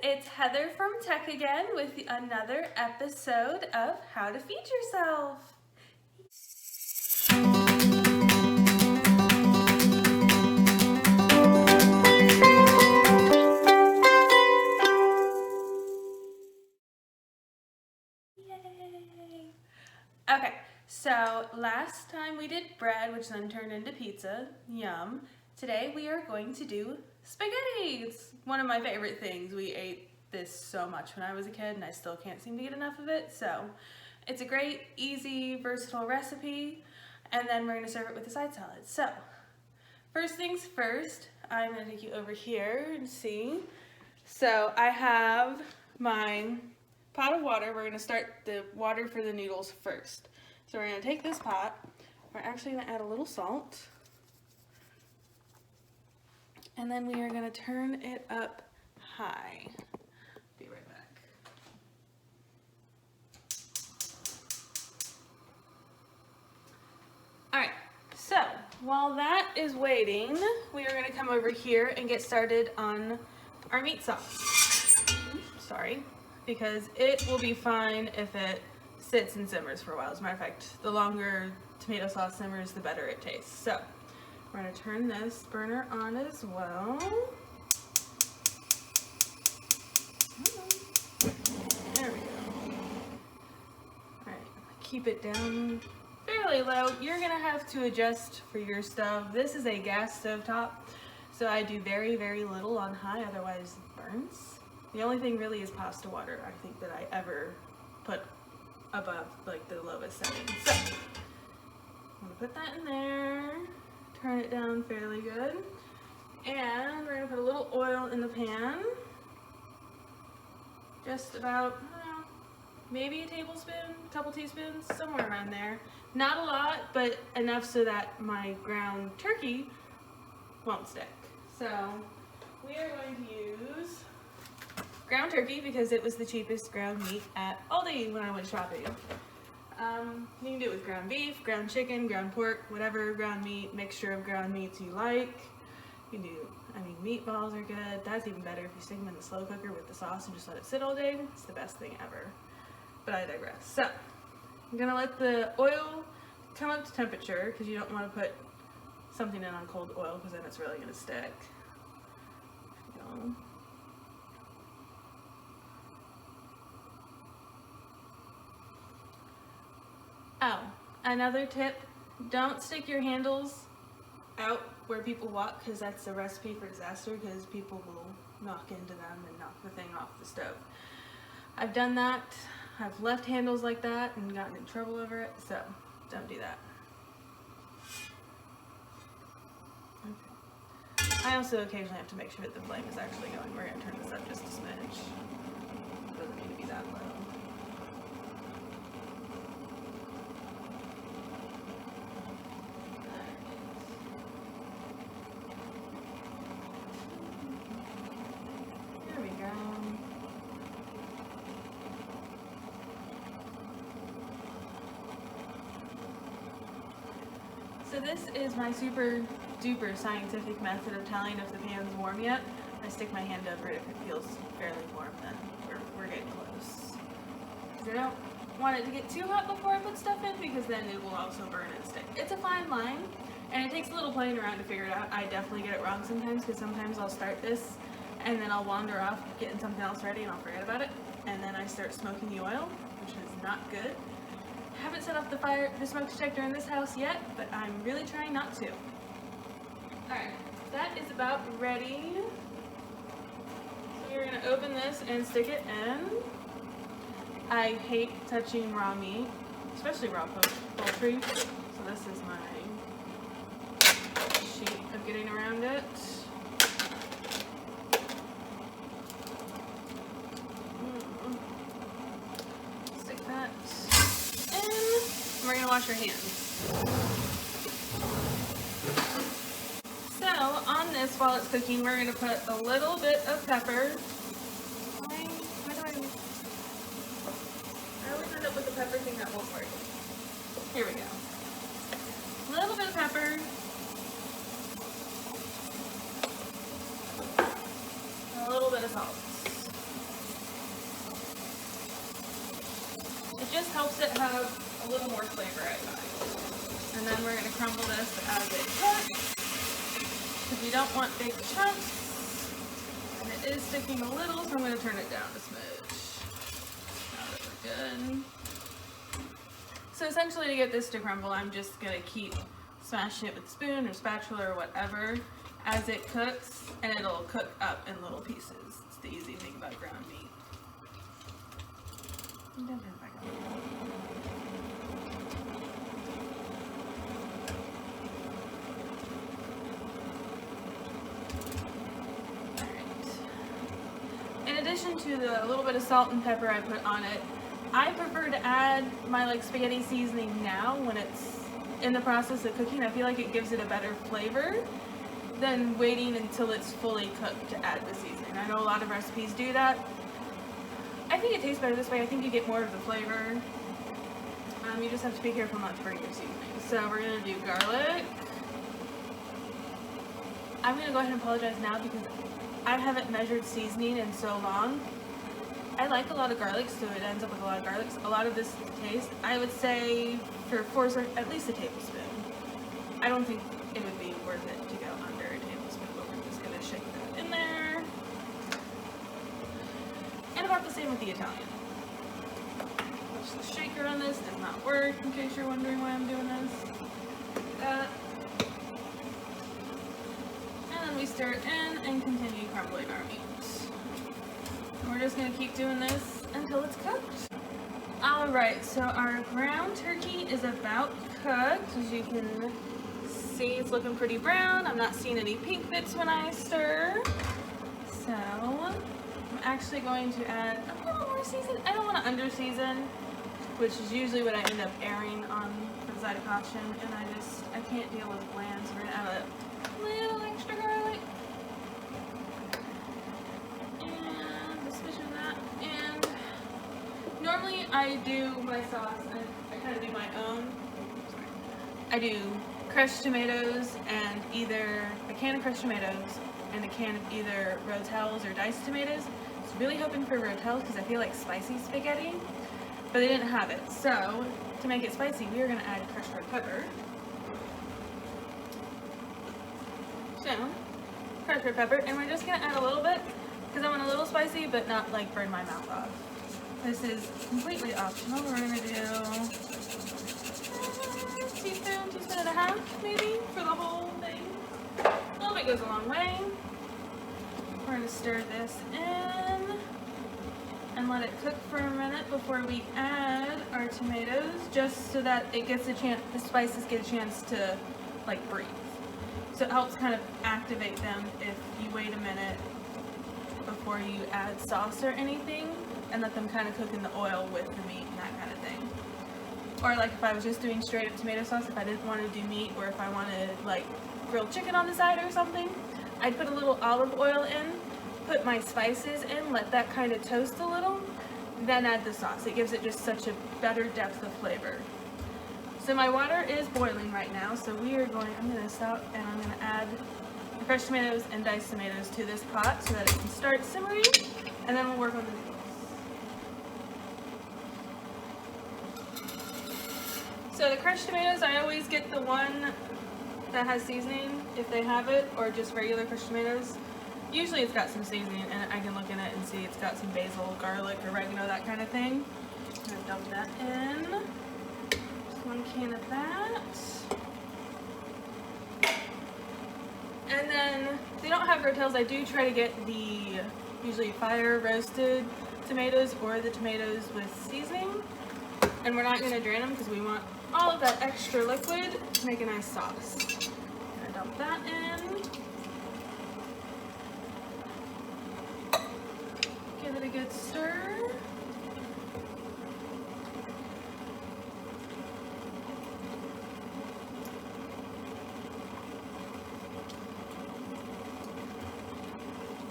it's Heather from Tech again with another episode of How to Feed Yourself. Yay! Okay, so last time we did bread, which then turned into pizza. Yum. Today we are going to do spaghetti. It's one of my favorite things. We ate this so much when I was a kid and I still can't seem to get enough of it. So it's a great, easy, versatile recipe. And then we're gonna serve it with a side salad. So first things first, I'm gonna take you over here and see. So I have my pot of water. We're gonna start the water for the noodles first. So we're gonna take this pot. We're actually gonna add a little salt. And then we are going to turn it up high. Be right back. Alright, so while that is waiting, we are going to come over here and get started on our meat sauce. Sorry, because it will be fine if it sits and simmers for a while. As a matter of fact, the longer tomato sauce simmers, the better it tastes. So we're going to turn this burner on as well. There we go. Alright, keep it down fairly low. You're going to have to adjust for your stove. This is a gas stove top, so I do very, very little on high, otherwise it burns. The only thing really is pasta water, I think, that I ever put above like the lowest setting. So I'm going to put that in there. Turn it down fairly good. And we're going to put a little oil in the pan. Just about, I don't know, maybe a tablespoon, a couple teaspoons, somewhere around there. Not a lot, but enough so that my ground turkey won't stick. So we are going to use ground turkey because it was the cheapest ground meat at Aldi when I went shopping. You can do it with ground beef, ground chicken, ground pork, whatever ground meat, mixture of ground meats you like. You can do, meatballs are good. That's even better if you stick them in the slow cooker with the sauce and just let it sit all day. It's the best thing ever. But I digress. So, I'm gonna let the oil come up to temperature because you don't want to put something in on cold oil because then it's really gonna stick. Oh, another tip, don't stick your handles out where people walk because that's a recipe for disaster because people will knock into them and knock the thing off the stove. I've done that. I've left handles like that and gotten in trouble over it, so don't do that. Okay. I also occasionally have to make sure that the flame is actually going. We're going to turn this up just a smidge. It doesn't need to be that low. So this is my super duper scientific method of telling if the pan's warm yet. I stick my hand over it. If it feels fairly warm, then we're getting close. Because I don't want it to get too hot before I put stuff in because then it will also burn and stick. It's a fine line and it takes a little playing around to figure it out. I definitely get it wrong sometimes because sometimes I'll start this and then I'll wander off getting something else ready and I'll forget about it. And then I start smoking the oil, which is not good. Haven't set off the smoke detector in this house yet, but I'm really trying not to. Alright, that is about ready. So we're going to open this and stick it in. I hate touching raw meat, especially raw poultry. So this is my sheet of getting around it. Stick that. We're going to wash our hands. So on this, while it's cooking, we're going to put a little bit of pepper. I always end up with the pepper thing that won't work. Here we go. A little bit of pepper. A little bit of salt. It just helps it have a little more flavor, I find. And then we're going to crumble this as it cooks, because we don't want big chunks. And it is sticking a little, so I'm going to turn it down a smidge. Now that we're good. So essentially, to get this to crumble, I'm just going to keep smashing it with a spoon or spatula or whatever as it cooks, and it'll cook up in little pieces. It's the easy thing about ground meat. In addition to the little bit of salt and pepper I put on it, I prefer to add my like spaghetti seasoning now when it's in the process of cooking. I feel like it gives it a better flavor than waiting until it's fully cooked to add the seasoning. I know a lot of recipes do that. I think it tastes better this way. I think you get more of the flavor. You just have to be careful not to burn your seasoning. So we're going to do garlic. I'm going to go ahead and apologize now because I haven't measured seasoning in so long. I like a lot of garlic, so it ends up with a lot of garlic. A lot of this taste, I would say for at least a tablespoon. I don't think it would be worth it to go under a tablespoon, but we're just going to shake that in there. And about the same with the Italian. The shaker on this does not work, in case you're wondering why I'm doing this. And then we stir it in and continue crumbling our meat. And we're just going to keep doing this until it's cooked. Alright, so our ground turkey is about cooked. As you can see, it's looking pretty brown. I'm not seeing any pink bits when I stir. So, I'm actually going to add a little more season. I don't want to under-season, which is usually what I end up airing on for the side of caution, and I can't deal with bland, so we're going to add a little extra garlic. And a smidge of that. And normally I do my sauce, and I kind of do my own. I do crushed tomatoes and either a can of crushed tomatoes and a can of either Rotels or diced tomatoes. I was really hoping for Rotels because I feel like spicy spaghetti, but they didn't have it. So to make it spicy, we are going to add crushed red pepper. So, crushed red pepper, and we're just going to add a little bit because I want a little spicy, but not like burn my mouth off. This is completely optional. We're going to do teaspoon and a half maybe for the whole thing. A little bit goes a long way. We're going to stir this in and let it cook for a minute before we add our tomatoes, just so that it gets a chance, the spices get a chance to like breathe. So it helps kind of activate them if you wait a minute before you add sauce or anything and let them kind of cook in the oil with the meat and that kind of thing. Or like if I was just doing straight up tomato sauce, if I didn't want to do meat, or if I wanted like grilled chicken on the side or something, I'd put a little olive oil in, put my spices in, let that kind of toast a little, then add the sauce. It gives it just such a better depth of flavor. So my water is boiling right now, so I'm going to stop and I'm going to add the fresh tomatoes and diced tomatoes to this pot so that it can start simmering, and then we'll work on the noodles. So the crushed tomatoes, I always get the one that has seasoning if they have it, or just regular crushed tomatoes. Usually it's got some seasoning and I can look in it and see it's got some basil, garlic, oregano, that kind of thing. I'm going to dump that in. Just one can of that. And then if they don't have Rotels, I do try to get the usually fire roasted tomatoes or the tomatoes with seasoning. And we're not going to drain them because we want all of that extra liquid to make a nice sauce. I'm going to dump that in. Give it a good stir.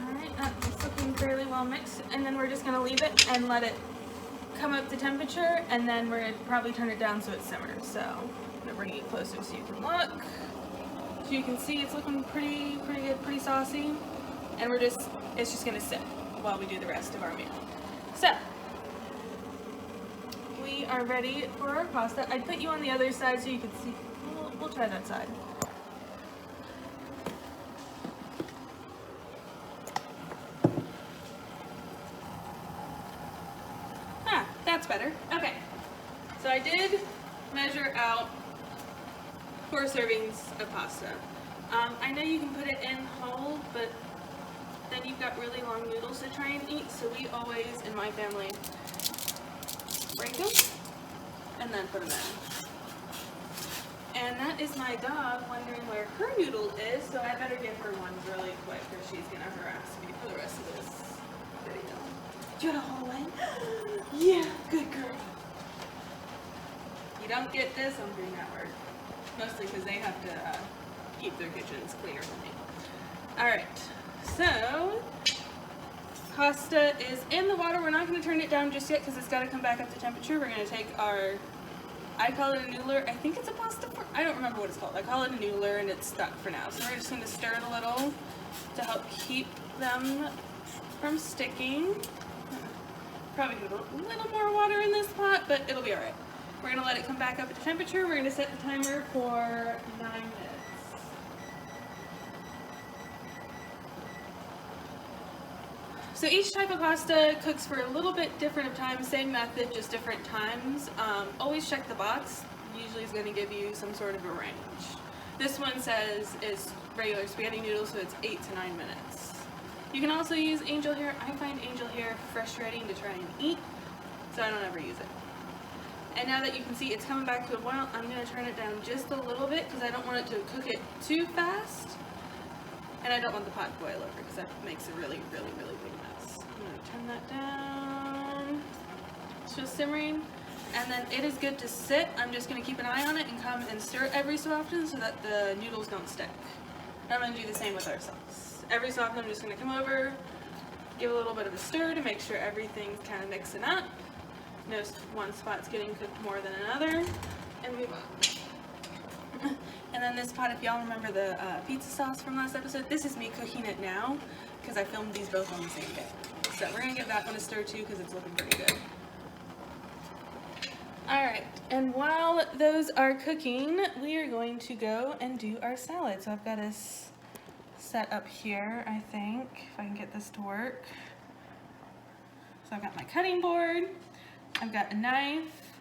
Alright, that's looking fairly well mixed. And then we're just going to leave it and let it come up to temperature, and then we're going to probably turn it down so it simmers. So I'm going to bring it closer so you can look. So you can see it's looking pretty good, pretty saucy. And it's just going to sit while we do the rest of our meal. So, we are ready for our pasta. I put you on the other side so you can see. We'll try that side. That's better. Okay, so I did measure out 4 servings of pasta. I know you can put it in whole, but then you've got really long noodles to try and eat, so we always, in my family, break them and then put them in. And that is my dog wondering where her noodle is, so I better give her one really quick or she's gonna harass me for the rest of this video. Do you want to hold one? Yeah, good girl. You don't get this on Food Network, mostly because they have to keep their kitchens cleaner than me. Alright, so pasta is in the water. We're not going to turn it down just yet because it's got to come back up to temperature. We're going to take our, I call it a noodler. I think it's a pasta, I don't remember what it's called. I call it a noodler and it's stuck for now. So we're just going to stir it a little to help keep them from sticking. Probably gonna put a little more water in this pot, but it'll be alright. We're going to let it come back up to temperature. We're going to set the timer for 9 minutes. So each type of pasta cooks for a little bit different of time, same method, just different times. Always check the box. Usually it's going to give you some sort of a range. This one says is regular spaghetti noodles, so it's 8 to 9 minutes. You can also use angel hair. I find angel hair frustrating to try and eat, so I don't ever use it. And now that you can see it's coming back to a boil, I'm going to turn it down just a little bit because I don't want it to cook it too fast. And I don't want the pot to boil over because that makes a really, really, really big mess. I'm going to turn that down. It's just simmering. And then it is good to sit. I'm just going to keep an eye on it and come and stir it every so often so that the noodles don't stick. I'm going to do the same with our sauce. Every so often I'm just going to come over, give a little bit of a stir to make sure everything's kind of mixing up. Notice one spot's getting cooked more than another, and move on. And then this pot, if y'all remember the pizza sauce from last episode, this is me cooking it now because I filmed these both on the same day. So we're going to give that one a stir too because it's looking pretty good. Alright, and while those are cooking, we are going to go and do our salad. So I've got us set up here, I think, if I can get this to work. So I've got my cutting board, I've got a knife,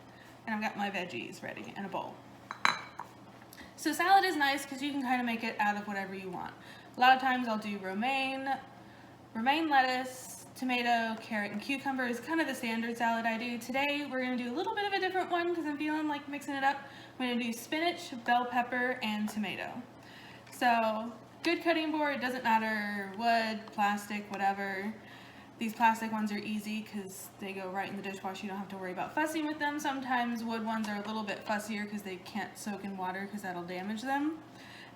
and I've got my veggies ready in a bowl. So salad is nice because you can kind of make it out of whatever you want. A lot of times I'll do romaine lettuce, tomato, carrot, and cucumber is kind of the standard salad I do. Today we're going to do a little bit of a different one because I'm feeling like mixing it up. I'm going to do spinach, bell pepper, and tomato. So good cutting board, it doesn't matter wood, plastic, whatever. These plastic ones are easy because they go right in the dishwasher. You don't have to worry about fussing with them. Sometimes wood ones are a little bit fussier because they can't soak in water because that'll damage them.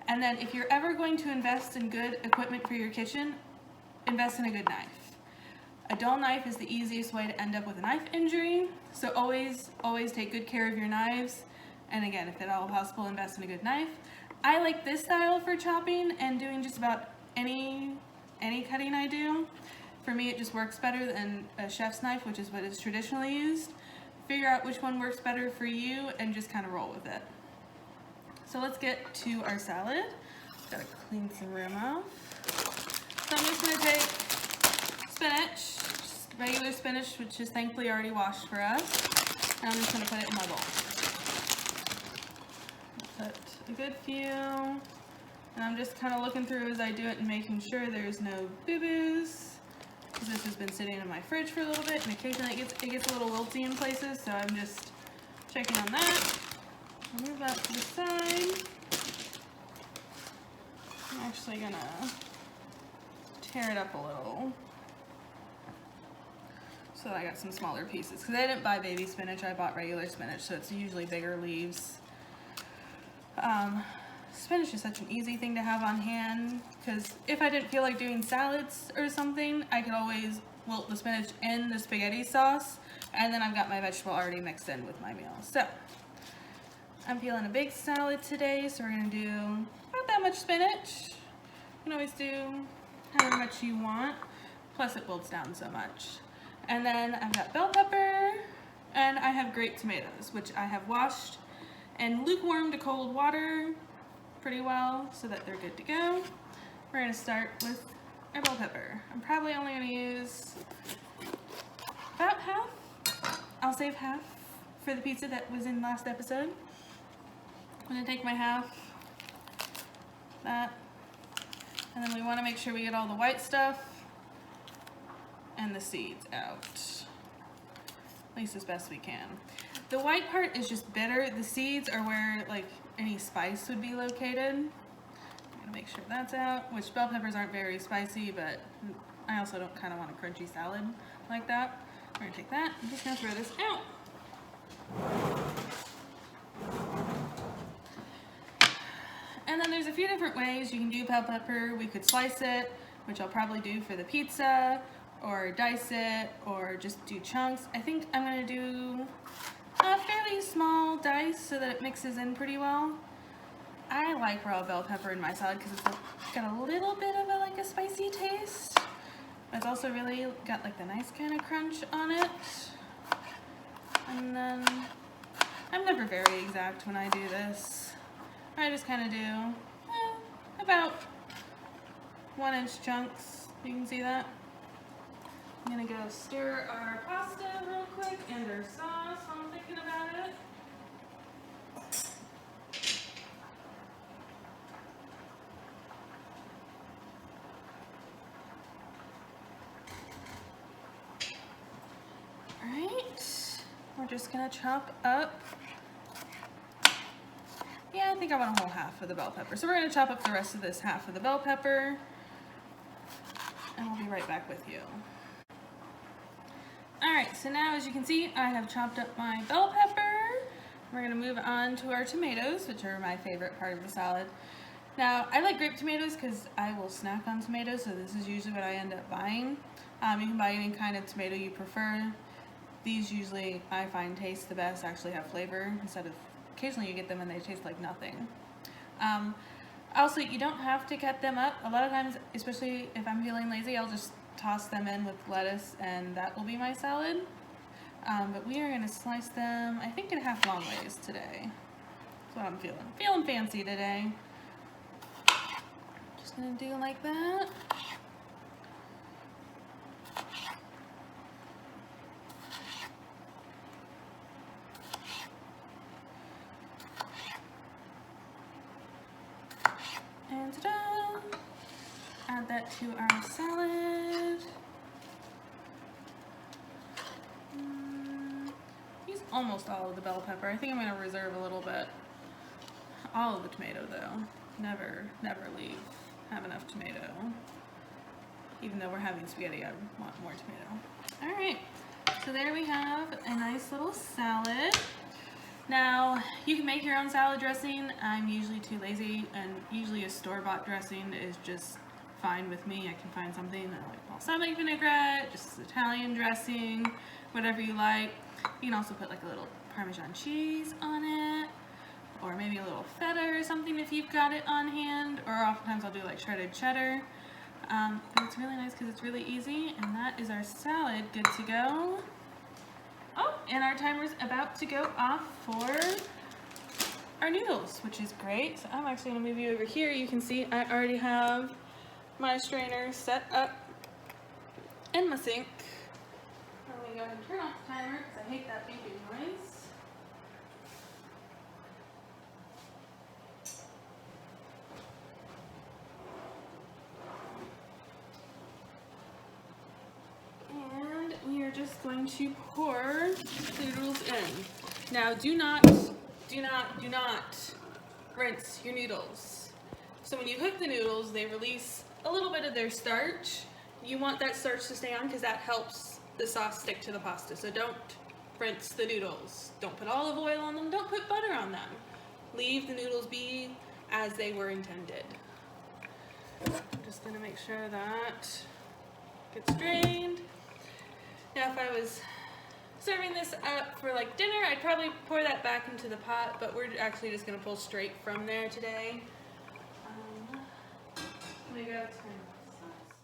And then if you're ever going to invest in good equipment for your kitchen, invest in a good knife. A dull knife is the easiest way to end up with a knife injury. So always take good care of your knives. And again, if at all possible, invest in a good knife. I like this style for chopping and doing just about any cutting I do. For me, it just works better than a chef's knife, which is what is traditionally used. Figure out which one works better for you and just kind of roll with it. So let's get to our salad. Gotta clean some rim off. So I'm just gonna take spinach, just regular spinach, which is thankfully already washed for us. And I'm just gonna put it in my bowl. Put a good few, and I'm just kind of looking through as I do it and making sure there's no boo-boos. Because this has been sitting in my fridge for a little bit, and occasionally it gets a little wilty in places, so I'm just checking on that. I'll move that to the side. I'm actually gonna tear it up a little so that I got some smaller pieces. Because I didn't buy baby spinach, I bought regular spinach, so it's usually bigger leaves. Spinach is such an easy thing to have on hand because if I didn't feel like doing salads or something, I could always wilt the spinach in the spaghetti sauce, and then I've got my vegetable already mixed in with my meal. So I'm feeling a big salad today, so we're gonna do not that much spinach. You can always do however much you want, plus it wilts down so much. And then I've got bell pepper, And I have grape tomatoes, which I have washed and lukewarm to cold water pretty well so that they're good to go. We're gonna start with our bell pepper. I'm probably only gonna use about half. I'll save half for the pizza that was in last episode. I'm gonna take my half, that, and then we wanna make sure we get all the white stuff and the seeds out, at least as best we can. The white part is just bitter. The seeds are where like any spice would be located. I'm gonna make sure that's out, which bell peppers aren't very spicy, but I also don't kind of want a crunchy salad like that. We're gonna take that. I'm just gonna throw this out. And then there's a few different ways you can do bell pepper. We could slice it, which I'll probably do for the pizza, or dice it, or just do chunks. I think I'm gonna do a fairly small dice so that it mixes in pretty well. I like raw bell pepper in my salad because it's got a little bit of a spicy taste. It's also really got like the nice kind of crunch on it. And then I'm never very exact when I do this. I just kind of do about 1-inch chunks. You can see that. I'm gonna go stir our pasta real quick and our sauce while I'm thinking about it. Alright, we're just gonna chop up. Yeah, I think I want a whole half of the bell pepper. So we're gonna chop up the rest of this half of the bell pepper, and I'll be right back with you. Alright, so now as you can see, I have chopped up my bell pepper. We're going to move on to our tomatoes, which are my favorite part of the salad. Now, I like grape tomatoes because I will snack on tomatoes, so this is usually what I end up buying. You can buy any kind of tomato you prefer. These usually, I find, taste the best, actually have flavor, instead of occasionally you get them and they taste like nothing. Also, you don't have to cut them up. A lot of times, especially if I'm feeling lazy, I'll just toss them in with lettuce and that will be my salad. But we are going to slice them, I think, in half long ways today. That's what I'm feeling. Feeling fancy today. Just going to do like that. And ta-da! Add that to our salad. Use almost all of the bell pepper. I think I'm going to reserve a little bit. All of the tomato though. Never have enough tomato. Even though we're having spaghetti, I want more tomato. Alright, so there we have a nice little salad. Now, you can make your own salad dressing. I'm usually too lazy, and usually a store-bought dressing is just fine with me. I can find something like balsamic vinaigrette, just Italian dressing, whatever you like. You can also put like a little Parmesan cheese on it, or maybe a little feta or something if you've got it on hand, or oftentimes I'll do like shredded cheddar. But it's really nice because it's really easy, and that is our salad good to go. Oh, and our timer's about to go off for our noodles, which is great. So I'm actually going to move you over here. You can see I already have my strainer set up in my sink. Let me go ahead and turn off the timer because I hate that beeping noise. And we are just going to pour the noodles in. Now do not rinse your noodles. So when you cook the noodles, they release a little bit of their starch. You want that starch to stay on because that helps the sauce stick to the pasta. So don't rinse the noodles. Don't put olive oil on them. Don't put butter on them. Leave the noodles be as they were intended. I'm just going to make sure that gets drained. Now if I was serving this up for like dinner, I'd probably pour that back into the pot, but we're actually just going to pull straight from there today. Let me go turn the sauce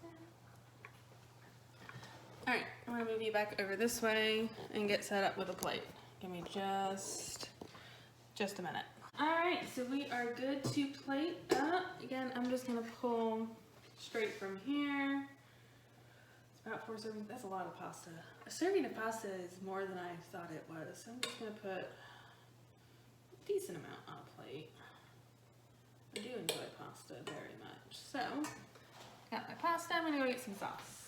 Alright, I'm gonna move you back over this way and get set up with a plate. Give me just a minute. Alright, so we are good to plate up. Again, I'm just gonna pull straight from here. It's about 4 servings. That's a lot of pasta. A serving of pasta is more than I thought it was. So I'm just gonna put a decent amount on a plate. I do enjoy pasta very much. So, got my pasta. I'm gonna go get some sauce.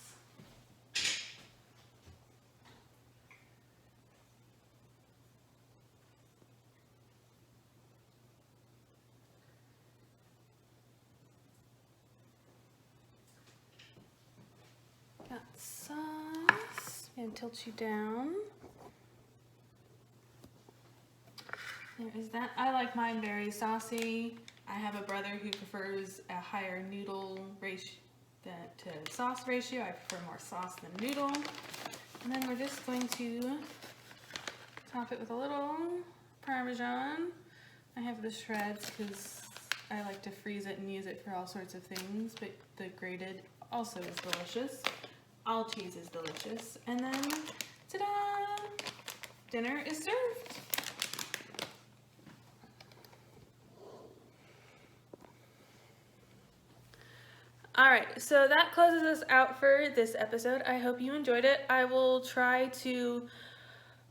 Got sauce. I'm gonna tilt you down. There is that. I like mine very saucy. I have a brother who prefers a higher noodle ratio to sauce ratio. I prefer more sauce than noodle. And then we're just going to top it with a little Parmesan. I have the shreds because I like to freeze it and use it for all sorts of things, but the grated also is delicious. All cheese is delicious. And then, ta-da! Dinner is served. Alright, so that closes us out for this episode. I hope you enjoyed it. I will try to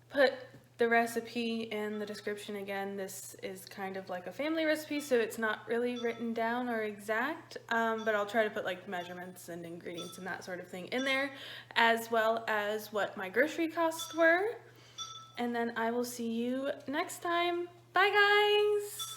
put the recipe in the description again. This is kind of like a family recipe, so it's not really written down or exact, but I'll try to put like measurements and ingredients and that sort of thing in there, as well as what my grocery costs were. And then I will see you next time. Bye, guys!